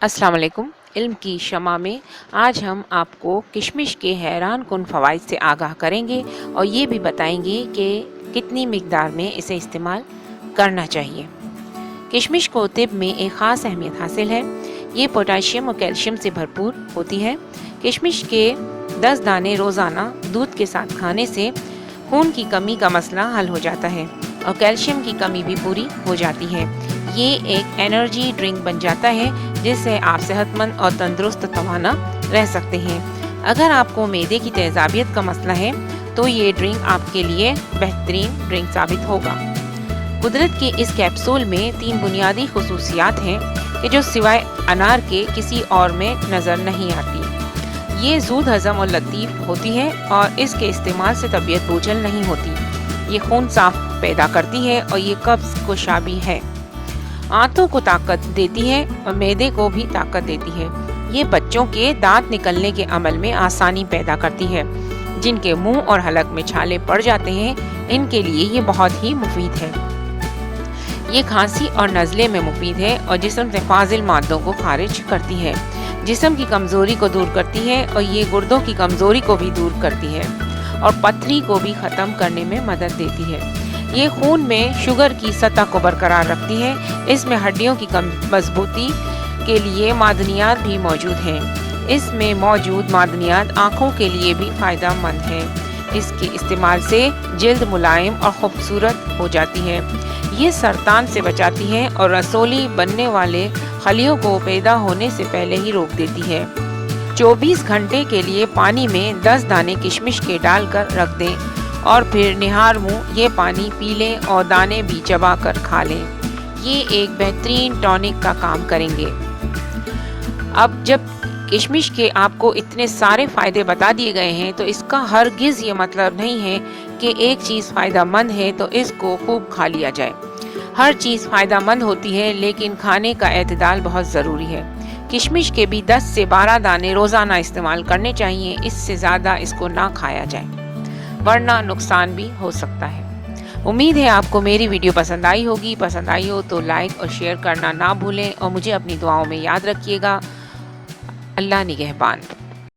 अस्सलाम वालेकुम। इल्म की शमा में आज हम आपको किशमिश के हैरान कुन फ़वाइद से आगाह करेंगे और ये भी बताएंगे कि कितनी मिकदार में इसे इस्तेमाल करना चाहिए। किशमिश को तिब में एक ख़ास अहमियत हासिल है। ये पोटाशियम और कैल्शियम से भरपूर होती है। किशमिश के 10 दाने रोज़ाना दूध के साथ खाने से खून की कमी का मसला हल हो जाता है और कैल्शियम की कमी भी पूरी हो जाती है। ये एक एनर्जी ड्रिंक बन जाता है जिससे आप सेहतमंद और तंदुरुस्त तवाना रह सकते हैं। अगर आपको मैदे की तेज़ाबियत का मसला है तो ये ड्रिंक आपके लिए बेहतरीन ड्रिंक साबित होगा। कुदरत के इस कैप्सूल में 3 बुनियादी खुसूसियात हैं कि जो सिवाय अनार के किसी और में नज़र नहीं आती। ये ज़ूद हज़म और लतीफ़ होती है और इसके इस्तेमाल से तबीयत बोझल नहीं होती। ये खून साफ पैदा करती है और ये कब्ज़ को शाबी है। आंतों को ताकत देती है और मैदे को भी ताकत देती है। ये बच्चों के दांत निकलने के अमल में आसानी पैदा करती है। जिनके मुंह और हलक में छाले पड़ जाते हैं इनके लिए ये बहुत ही मुफीद है। ये खांसी और नज़ले में मुफीद है और जिस्म से फाजिल मादों को खारिज करती है। जिस्म की कमज़ोरी को दूर करती है और ये गुर्दों की कमज़ोरी को भी दूर करती है और पथरी को भी ख़त्म करने में मदद देती है। ये खून में शुगर की सतह को बरकरार रखती है। इसमें हड्डियों की मजबूती के लिए मादनियात भी मौजूद हैं। इसमें मौजूद मादनियात आँखों के लिए भी फ़ायदेमंद हैं। इसके इस्तेमाल से जिल्द मुलायम और खूबसूरत हो जाती है। ये सरतान से बचाती है और रसोली बनने वाले खलियों को पैदा होने से पहले ही रोक देती है। 24 घंटे के लिए पानी में 10 दाने किशमिश के डालकर रख दें और फिर निहार मुँह ये पानी पी लें और दाने भी चबा कर खा लें। ये एक बेहतरीन टॉनिक का काम करेंगे। अब जब किशमिश के आपको इतने सारे फ़ायदे बता दिए गए हैं तो इसका हरगिज़ ये मतलब नहीं है कि एक चीज़ फ़ायदेमंद है तो इसको खूब खा लिया जाए। हर चीज़ फ़ायदेमंद होती है लेकिन खाने का एतदाल बहुत ज़रूरी है। किशमिश के भी 10 से 12 दाने रोज़ाना इस्तेमाल करने चाहिए। इससे ज़्यादा इसको ना खाया जाए वरना नुकसान भी हो सकता है। उम्मीद है आपको मेरी वीडियो पसंद आई होगी। पसंद आई हो तो लाइक और शेयर करना ना भूलें और मुझे अपनी दुआओं में याद रखिएगा। अल्लाह निगहबान।